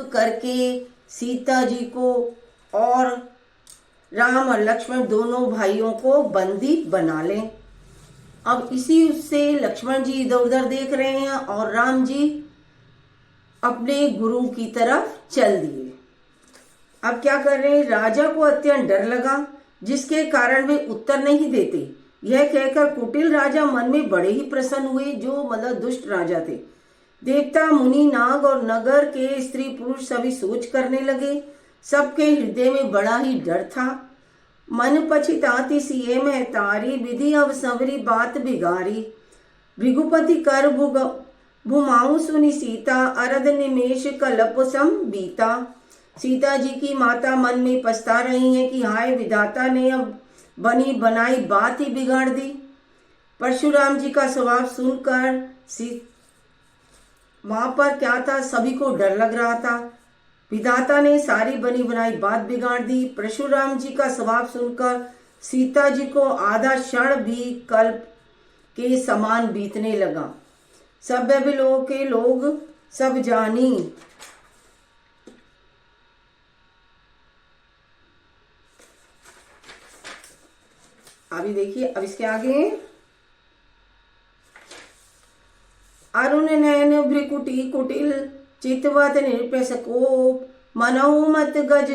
करके सीता जी को और राम और लक्ष्मण दोनों भाइयों को बंदी बना लें। अब इसी उससे लक्ष्मण जी इधर उधर देख रहे हैं और राम जी अपने गुरु की तरफ चल दिए। अब क्या कर रहे हैं, राजा को अत्यंत डर लगा जिसके कारण वे उत्तर नहीं देते। यह कहकर कुटिल राजा मन में बड़े ही प्रसन्न हुए, जो मतलब दुष्ट राजा थे। देवता मुनि नाग और नगर के स्त्री पुरुष सभी सोच करने लगे। सबके हृदय में बड़ा ही डर था। मन पछिताती सिए में तारी, विधि अब संवरी बात बिगारी। भृगुपति कर भुमाऊ सुनी सीता, अरद निमेश कलप सम बीता। सीता जी की माता मन में पछता रही हैं कि हाय विधाता ने अब बनी बनाई बात ही बिगाड़ दी। परशुराम जी का स्वभाव सुनकर वहां पर क्या था, सभी को डर लग रहा था। विधाता ने सारी बनी बनाई बात बिगाड़ दी। परशुराम जी का स्वभाव सुनकर सीता जी को आधा क्षण भी कल्प के समान बीतने लगा। सभ्य भी लोगों के लोग सब जानी, अभी देखिए अब इसके आगे, अरुण नयन भ्रिकुटी कुटिल चितवत निरपेश कोप, मनहु मत गज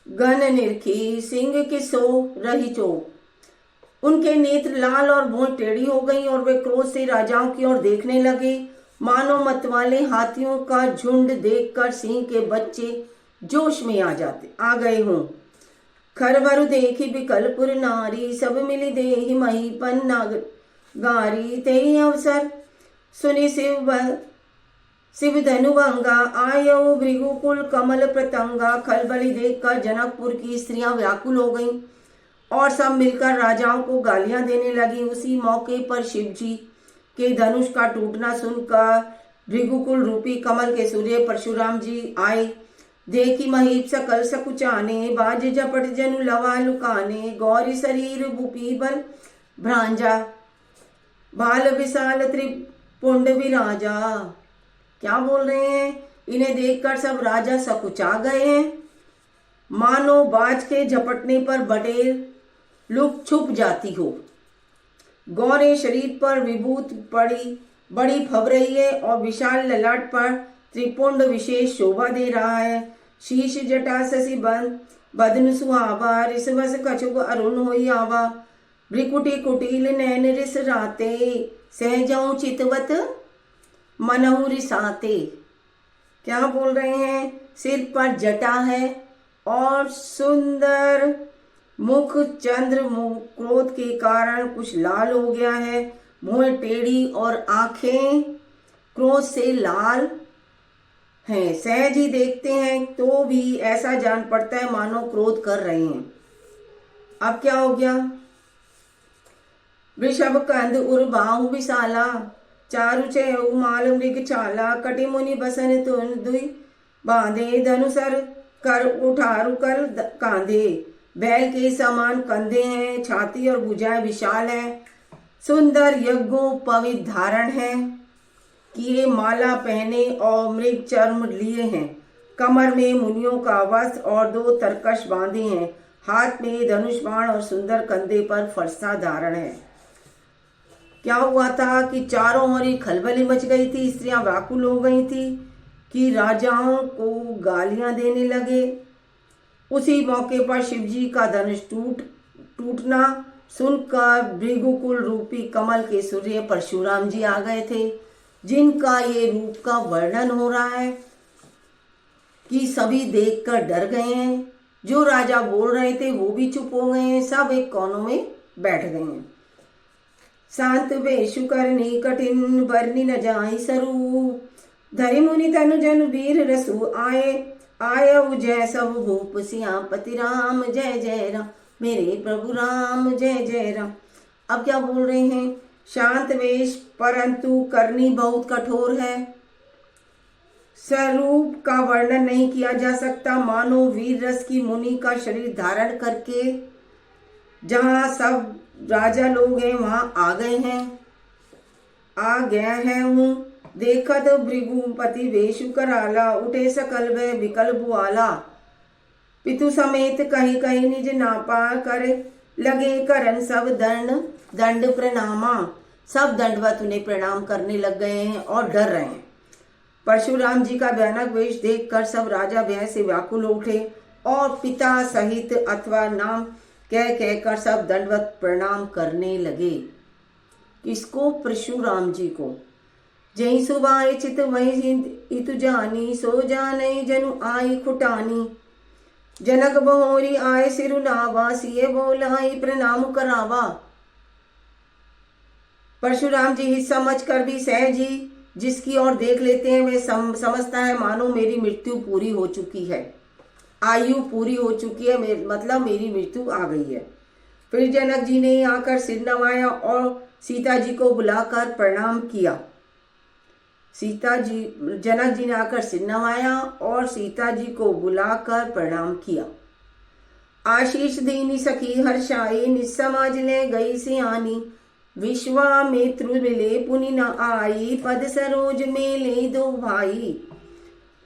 गन निरखी, सिंह किसो रही चोप। उनके नेत्र लाल और भौं टेढ़ी हो गई और वे क्रोध से राजाओं की ओर देखने लगे, मानो मतवाले हाथियों का झुंड देखकर सिंह के बच्चे जोश में आ गए हों। खरबरु देखी बिकलपुर नारी, सब मिली देहि मही पन्ना गारी। तेहि अवसर सुनि शिव धनुभंगा, आयो भृगुकुल कमल प्रतंगा। खलबली देखकर जनकपुर की स्त्रियां व्याकुल हो गईं और सब मिलकर राजाओं को गालियां देने लगी। उसी मौके पर शिव जी के धनुष का टूटना सुनकर भृगुकुल रूपी कमल के सूर्य परशुराम जी आए। देखी महीप सकल सकुचाने, बाज झपट जनु लवा लुकाने। गौरी शरीर भूपी बल भ्रांजा, बाल विशाल त्रिपुंड विराजा। क्या बोल रहे हैं, इन्हें देखकर सब राजा सकुचा गए हैं, मानो बाज के झपटने पर बटेर लुक छुप जाती हो। गौरे शरीर पर विभूत बड़ी फब रही है और विशाल ललाट पर त्रिपुंड विशेष शोभा दे रहा है। शीश जटा शशि बदन सुहावा, रिसवस कछुक अरुण होई आवा। भ्रिकुटी कुटिल नैन रिस राते, सहजऊ चितवत मनहु रिसाते। क्या बोल रहे हैं, सिर पर जटा है और सुंदर मुख चंद्र क्रोध के कारण कुछ लाल हो गया है। मुंह टेढ़ी और आंखें क्रोध से लाल हैं। सहज ही देखते हैं तो भी ऐसा जान पड़ता है मानो क्रोध कर रहे हैं। अब क्या हो गया, वृषभ कंद उर बाहु विशाला, चारु चेहु माल मृग चाला। कटि मुनि बसन तुन दुई बांधे, धनुसर कर उठारु कर कांधे। बैल के समान कंधे हैं, छाती और भुजाएं विशाल है। सुंदर यज्ञोपवीत धारण है किए, माला पहने और मृग चर्म लिए हैं। कमर में मुनियों का वस्त्र और 2 तरकश बांधे हैं। हाथ में धनुष बाण और सुंदर कंधे पर फरसा धारण है। क्या हुआ था कि चारों ओर खलबली मच गई थी। स्त्रियां व्याकुल हो गई थी कि राजाओं को गालियां देने लगे। उसी मौके पर शिवजी का धनुष टूटना सुनकर भृगुकुल रूपी कमल के सूर्य परशुराम जी आ गए थे, जिनका ये रूप का वर्णन हो रहा है कि सभी देखकर डर गए हैं। जो राजा बोल रहे थे वो भी चुप हो गए हैं, सब एक कोनों में बैठ गए हैं। शांत वेशु करनी कठिन बरनी न जाई सरू, धरि मुनि तनु जन वीर रसु। आय जय सब भूप सियापति राम, जय जय राम मेरे प्रभु राम, जय जय राम। अब क्या बोल रहे हैं, शांत वेश परंतु करनी बहुत कठोर है। स्वरूप का वर्णन नहीं किया जा सकता, मानो वीर रस की मुनि का शरीर धारण करके जहाँ सब राजा लोग हैं वहां आ गया है हूँ। देखत भृगुपति वेशु कराला, उठे सकल वह विकल बुआला। पितु समेत कहीं कहीं निज नापा, कर लगे करन सब दंड प्रणामा। सब दंडवत उन्हें प्रणाम करने लग गए हैं और डर रहे हैं। परशुराम जी का भयानक वेश देखकर सब राजा भय से व्याकुल उठे और पिता सहित अथवा नाम कह कहकर सब दंडवत प्रणाम करने लगे। किसको? परशुराम जी को। जय सुबाए चित वही इतु जानी, सो जाने जनु आई खुटानी। जनक बहोरी आए सिरु नावा, सिए बोलाई प्रणाम करावा। परशुराम जी हित समझ कर भी सहज ही जिसकी ओर देख लेते हैं वे समझता है मानो मेरी मृत्यु पूरी हो चुकी है, आयु पूरी हो चुकी है, मतलब मेरी मृत्यु आ गई है। फिर जनक जी ने आकर सिर नवाया और सीता जी को बुलाकर प्रणाम किया। जनक जी ने आकर सिर नवाया और सीता जी को बुलाकर प्रणाम किया। आशीष दीनी सखी हर्षाई, निसमाज ले गई सियानी। विश्वामित्र मिले पुनि न आई, पद सरोज में ले दो भाई।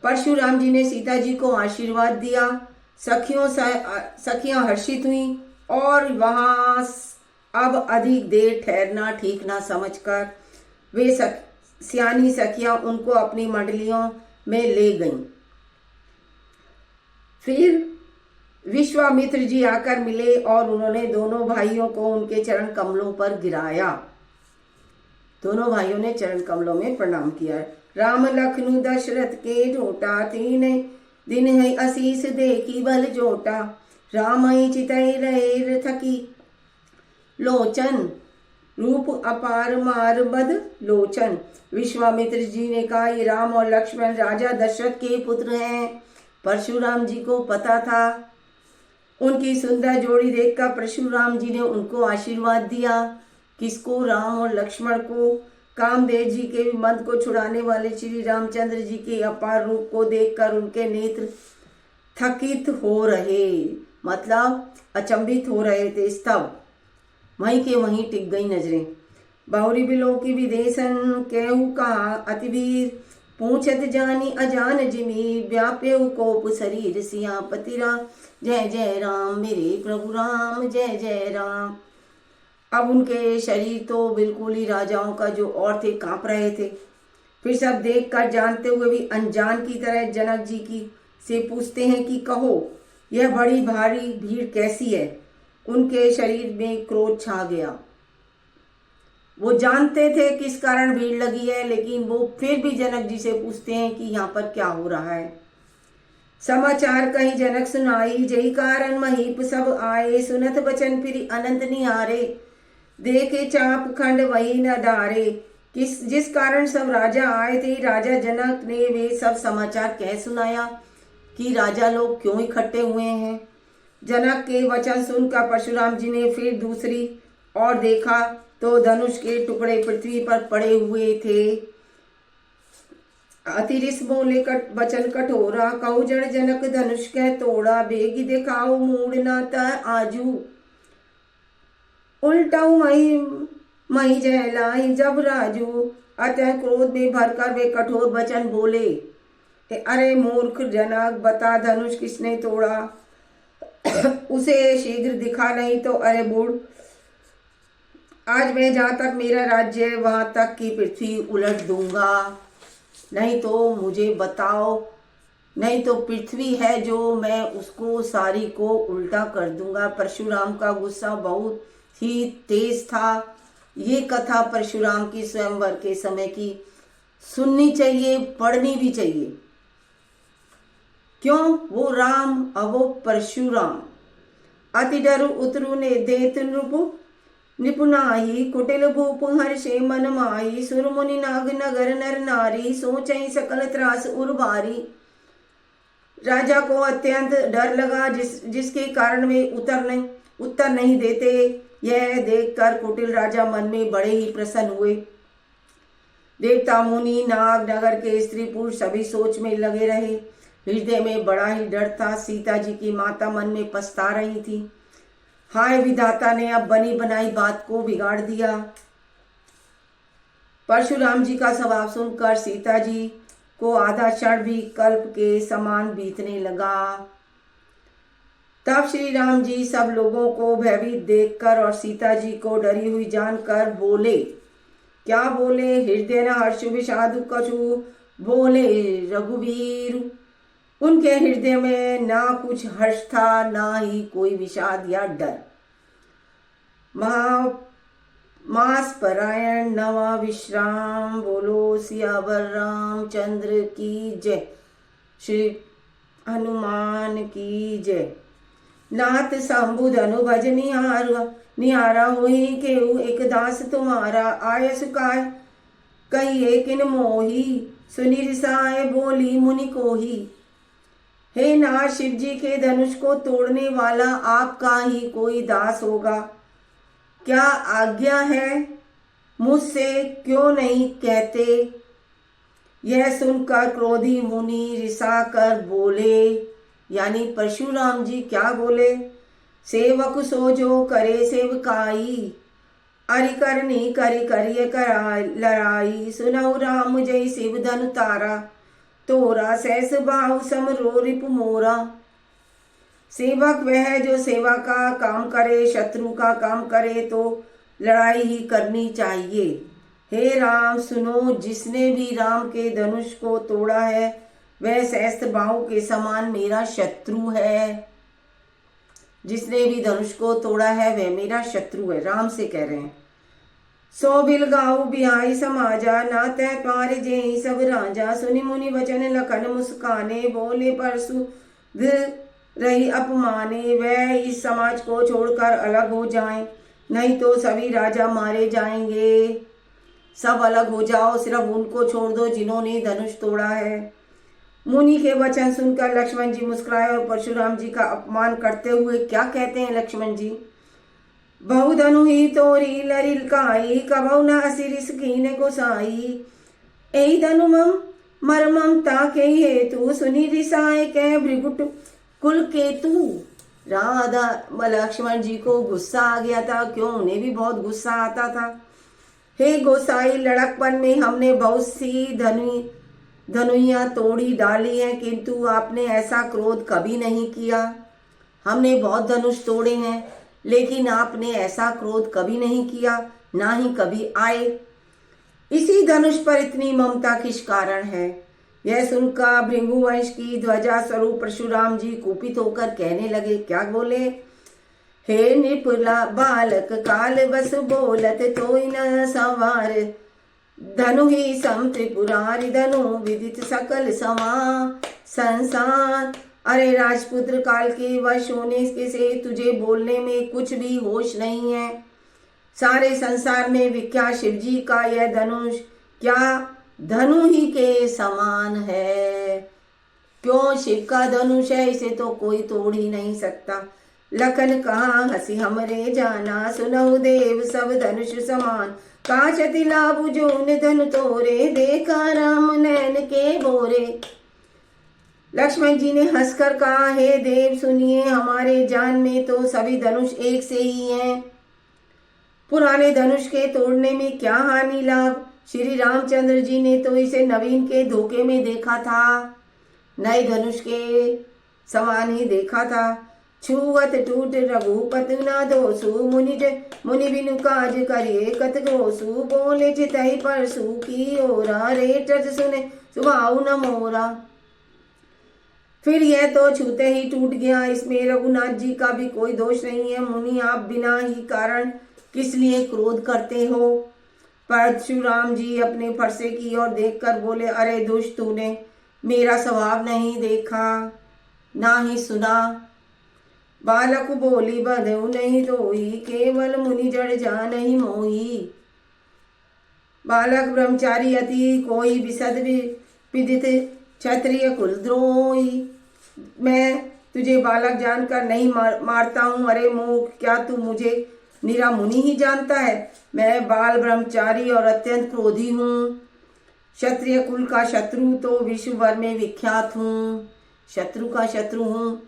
परशुराम जी ने सीता जी को आशीर्वाद दिया। सखियां हर्षित हुई और वहां अब अधिक देर ठहरना ठीक ना समझकर वे सियानी सखियां उनको अपनी मंडलियों में ले गईं। फिर विश्वामित्र जी आकर मिले और उन्होंने दोनों भाइयों को उनके चरण कमलों पर गिराया। दोनों भाइयों ने चरण कमलों में प्रणाम किया। राम लखनु दशरथ के ढोटा, तीन दिन है असीस देखी बल जोटा। राम चितई रहे थकी लोचन, रूप अपार मार बद लोचन। विश्वामित्र जी ने कहा ये राम और लक्ष्मण राजा दशरथ के पुत्र हैं। परशुराम जी को पता था। उनकी सुंदर जोड़ी देखकर परशुराम जी ने उनको आशीर्वाद दिया। किसको? राम और लक्ष्मण को। कामदेव जी के मंद को छुड़ाने वाले श्री रामचंद्र जी के अपार रूप को देखकर उनके नेत्र थकित हो रहे, मतलब अचंभित हो रहे थे, स्तब्ध, वहीं के वहीं टिक गई नजरें। बाहुरी बिलो की विदेशन केहू कहा अतिवीर, पूछत जानी अजान जिमी। व्याप्यु कोप शरीर सियापति राम, जय जय राम मेरे प्रभु राम, जय जय राम। अब उनके शरीर तो बिल्कुल ही राजाओं का जो और थे कांप रहे थे। फिर सब देखकर जानते हुए भी अनजान की तरह जनक जी की से पूछते हैं कि कहो यह बड़ी भारी भीड़ कैसी है। उनके शरीर में क्रोध छा गया। वो जानते थे किस कारण भीड़ लगी है, लेकिन वो फिर भी जनक जी से पूछते हैं कि यहाँ पर क्या हो रहा है। समाचार कहीं जनक सुनाई, जय कारण महीप सब आए। सुनत बचन फिर अनंत निहारे, देखे चाप खंड वही न डारे। जिस कारण सब राजा आए थे, राजा जनक ने वे सब समाचार कह सुनाया कि राजा लोग क्यों इकट्ठे हुए हैं। जनक के वचन सुनकर परशुराम जी ने फिर दूसरी ओर देखा तो धनुष के टुकड़े पृथ्वी पर पड़े हुए थे। अतिरिस बोले वचन कठोरा, कहु जड़ जनक धनुष कह तोड़ा। बेगी दिखाओ मूड ना आजू, उल्टाऊ मही जहलाई जब राजू। अतः क्रोध में भरकर वे कठोर वचन बोले, अरे मूर्ख जनक, बता धनुष किसने तोड़ा? उसे शीघ्र दिखा, नहीं तो अरे बूढ़, आज मैं जहाँ तक मेरा राज्य है वहां तक की पृथ्वी उलट दूंगा। नहीं तो मुझे बताओ, नहीं तो पृथ्वी है जो मैं उसको सारी को उल्टा कर दूंगा। परशुराम का गुस्सा बहुत ही तेज था। ये कथा परशुराम की स्वयंवर के समय की सुननी चाहिए, पढ़नी भी चाहिए। क्यों? वो राम और वो परशुराम। अति डरु उतरु ने देत नृपु निपुणाई, कुटिल भूप हर्षे मन माई। सुर मुनि नाग नगर नर नारी, सोचई सकल त्रास उर्वारी। राजा को अत्यंत डर लगा, जिसके कारण वे उत्तर नहीं देते। यह देखकर कुटिल राजा मन में बड़े ही प्रसन्न हुए। देवता मुनि नाग नगर के स्त्री पुरुष सभी सोच में लगे रहे। हृदय में बड़ा ही डर था। सीता जी की माता मन में पछता रही थी। हाय विधाता ने अब बनी बनाई बात को बिगाड़ दिया। परशुराम जी का स्वभाव सुनकर सीता जी को आधा क्षण भी कल्प के समान बीतने लगा। तब श्री राम जी सब लोगों को भयभीत देखकर और सीता जी को डरी हुई जानकर बोले। क्या बोले? हृदय न हर्ष विषादु कछु बोले रघुवीर। उनके हृदय में ना कुछ हर्ष था, ना ही कोई विषाद या डर। मास परायण नवा विश्राम। बोलो सियावर रामचंद्र की जय। श्री हनुमान की जय। नाथ संबुद अनुभज निहारा हुई केहू एक दास तुम्हारा। आय सुकाय कहिए किन मोही सुनि रिसाए बोली मुनि कोही। हे नाथ, शिव जी के धनुष को तोड़ने वाला आपका ही कोई दास होगा। क्या आज्ञा है? मुझसे क्यों नहीं कहते? यह सुनकर क्रोधी मुनि रिसा कर बोले, यानी परशुराम जी क्या बोले? सेवक सो जो करे सेवकाई, अरि करनी करि करिय लड़ाई। सुनहु राम जय शिव धनु तारा, तोरा सहस बाहु समरो रिपु मोरा। सेवक वह जो सेवा का काम करे, शत्रु का काम करे तो लड़ाई ही करनी चाहिए। हे राम सुनो, जिसने भी राम के धनुष को तोड़ा है वह सहस्त्र बाहु के समान मेरा शत्रु है। जिसने भी धनुष को तोड़ा है वह मेरा शत्रु है, राम से कह रहे हैं। सो बिल गाऊ बिहाई समाजा, ना तय पार जेहि सब राजा। सुनि मुनि वचन लखन मुस्काने, बोले परसु रही अपमाने। वह इस समाज को छोड़कर अलग हो जाएं, नहीं तो सभी राजा मारे जाएंगे। सब अलग हो जाओ, सिर्फ उनको छोड़ दो जिन्होंने धनुष तोड़ा है। मुनि के वचन सुनकर लक्ष्मण जी मुस्कुराए और परशुराम जी का अपमान करते हुए क्या कहते हैं लक्ष्मण जी? बहुधनु ही तोरी लरिल काई, कबहु न असिरिस कीन गोसाई। एहि धनु मरमम ताके हेतु, सुनि रिसाए कै भृगुट कुल केतु। राधा लक्ष्मण जी को गुस्सा आ गया था। क्यों? उन्हें भी बहुत गुस्सा आता था। हे गोसाई, लड़कपन में हमने बहुत सी धनुइयां तोड़ी डाली हैं, किंतु आपने ऐसा क्रोध कभी नहीं किया। हमने बहुत धनुष तोड़े हैं, लेकिन आपने ऐसा क्रोध कभी नहीं किया, ना ही कभी आए। इसी धनुष पर इतनी ममता किस कारण है? यह सुनकर भृगुवंश की ध्वजा स्वरूप परशुराम जी कुपित होकर कहने लगे। क्या बोले? हे निपुला बालक काल बस बोलत तोई न सवार। धनु ही सम त्रिपुरारि धनु विदित सकल समा संसार। अरे राजपुत्र, काल के वश होने से तुझे बोलने में कुछ भी होश नहीं है। सारे संसार में विख्यात शिव जी का यह धनुष क्या धनु ही के समान है। क्यों? शिव का धनुष है, इसे तो कोई तोड़ ही नहीं सकता। लखन कहा हंसी हमरे जाना, सुनहु देव सब धनुष समान। काचति लाभु जोन धनु तोरे, देखा राम नैन के बोरे। लक्ष्मण जी ने हंसकर कहा, हे देव सुनिए, हमारे जान में तो सभी धनुष एक से ही हैं। पुराने धनुष के तोड़ने में क्या हानि लाभ? श्री रामचंद्र जी ने तो इसे नवीन के धोखे में देखा था, नए धनुष के समान ही देखा था। छुअत टूट रघुपति ना दोसु, मुनि बिनु काज करिए कत गोसु। बोले चितई परसु की ओरा, रेटत सुने सुभाऊ न मोरा। फिर यह तो छूते ही टूट गया, इसमें रघुनाथ जी का भी कोई दोष नहीं है। मुनि, आप बिना ही कारण किस लिए क्रोध करते हो? परशुराम जी अपने फरसे की ओर देखकर बोले, अरे दुष्ट, तूने मेरा स्वभाव नहीं देखा, ना ही सुना। बालक बोली बधु नहीं तोही, केवल मुनि जड़ जा नहीं मोही। बालक ब्रह्मचारी अति कोई विशद विदित क्षत्रिय कुलद्रोही। मैं तुझे बालक जानकर नहीं मारता हूँ। अरे मूर्ख, क्या तू मुझे निरा मुनि ही जानता है? मैं बाल ब्रह्मचारी और अत्यंत क्रोधी हूँ। क्षत्रिय कुल का शत्रु तो विश्व भर में विख्यात हूँ। शत्रु का शत्रु हूँ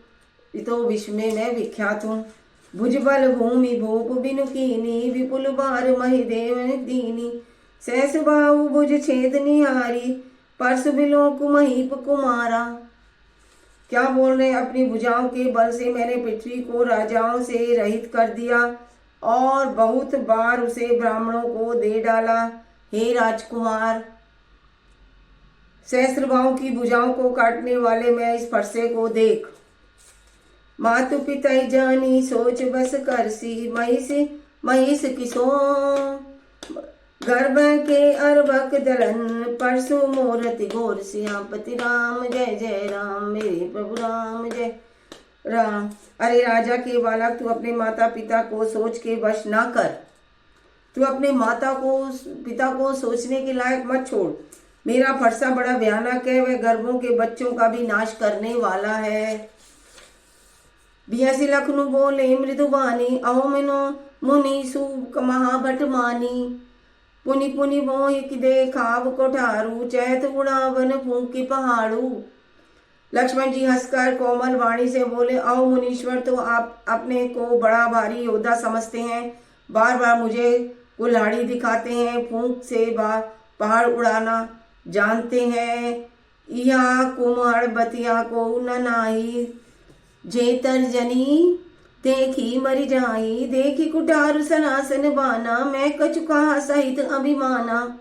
तो विश्व में मैं विख्यात हूँ। भुजबल भूमि भूप बिनु कीनी, विपुल बार महि देव दीनी। सहस बाहु भुज छेद निहारी, परसु बिलोक महीप कुमारा। क्या बोल रहे हैं, अपनी भुजाओं के बल से मैंने पृथ्वी को राजाओं से रहित कर दिया और बहुत बार उसे ब्राह्मणों को दे डाला। हे राजकुमार, सहस्त्रबाहु की भुजाओं को काटने वाले मैं इस फरसे को देख। मातु पिता जानी सोच बस करसी, महिष किसो गर्भ के अर्भक दलन, परसु मोरति घोर सियापति राम। जय जय राम, मेरे प्रभु राम जय राम। अरे राजा के बालक, तू अपने माता पिता को सोच के वश ना कर। तू अपने पिता को सोचने के लायक मत छोड़। मेरा फरसा बड़ा भयानक है, वह गर्भों के बच्चों का भी नाश करने वाला है। बियासी लखनु बोले मृदुबानी, अहो मिनो मुनि सुख महाभट मानी। पुनि पुनि मोहि कि देखाव कोठारू, चैत उड़ावन फूंकी पहाड़ू। लक्ष्मण जी हंसकर कोमल वाणी से बोले, आओ मुनीश्वर, तो आप अपने को बड़ा भारी योद्धा समझते हैं, बार बार मुझे कुल्हाड़ी दिखाते हैं, फूंक से पहाड़ उड़ाना जानते हैं। या कुम्हाड़ बतिया को न नाही, जे तर्जनी देखी मरी जाई। देखी कुठार सनासन बाना, मैं कचुका सहित अभिमाना।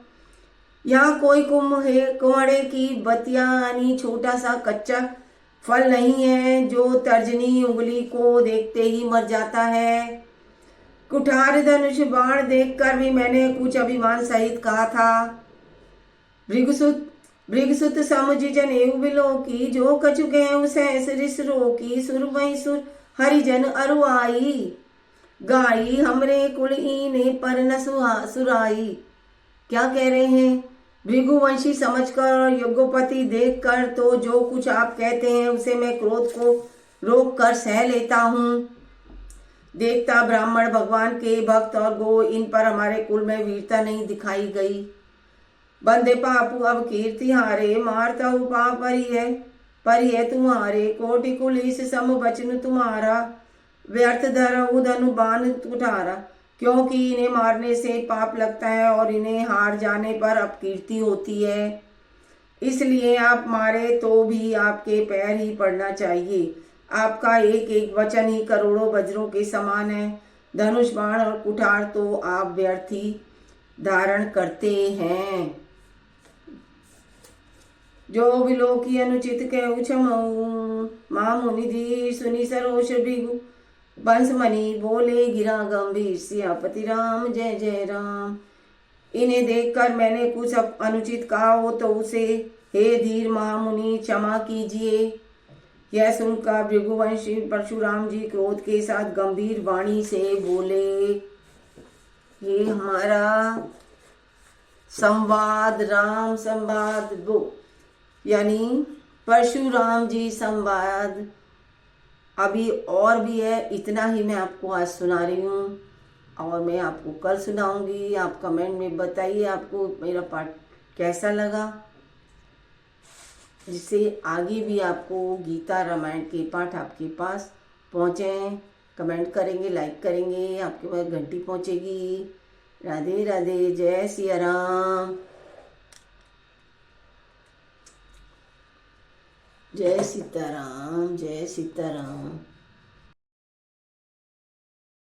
यहाँ कोई कुम्हाड़े की बतियानी छोटा सा कच्चा फल नहीं है जो तर्जनी उंगली को देखते ही मर जाता है। कुठार धनुष बाण देखकर भी मैंने कुछ अभिमान सहित कहा था। भृगसुत समझ जनेऊ बिलो की, जो कछु गए सहस रिस रोकी। सुर वही सुर हरिजन अरुआई, गाई हमरे कुल ईने पर न सुराई। क्या कह रहे हैं, भृगुवंशी समझकर और यज्ञोपति देखकर तो जो कुछ आप कहते हैं उसे मैं क्रोध को रोक कर सह लेता हूँ। देखता ब्राह्मण भगवान के भक्त और गो, इन पर हमारे कुल में वीरता नहीं दिखाई गई। बंदे पापू अब कीर्ति हारे, मारता हूँ पाप परी है तुम्हारे। कोटि कुलीस सम वचन तुम्हारा, व्यर्थ धरऊ धनु बाण उठारा। क्योंकि इन्हें मारने से पाप लगता है और इन्हें हार जाने पर अपकीर्ति होती है। इसलिए आप मारे तो भी आपके पैर ही पड़ना चाहिए। आपका एक एक वचन ही करोड़ों वज्रों के समान है। धनुष बाण और कुठार तो आप व्यर्थ ही धारण करते हैं। जो बिलो की अनुचित कहु क्षमऊ, माँ मुनिधि सुनी सरोष भृगु बंसमणि। बोले गिरा गंभीर सियापति राम, जय जय राम। इन्हें देखकर मैंने कुछ अनुचित कहा हो तो उसे हे धीर महामुनि क्षमा कीजिए। यह सुनकर भृगुवंशी परशुराम जी क्रोध के साथ गंभीर वाणी से बोले, ये हमारा संवाद राम संवाद यानी परशुराम जी संवाद अभी और भी है, इतना ही मैं आपको आज सुना रही हूँ और मैं आपको कल सुनाऊंगी। आप कमेंट में बताइए आपको मेरा पाठ कैसा लगा, जिससे आगे भी आपको गीता रामायण के पाठ आपके पास पहुँचे। कमेंट करेंगे, लाइक करेंगे, आपके पास घंटी पहुँचेगी। राधे राधे, जय सिया राम, जय सीताराम, जय सीताराम।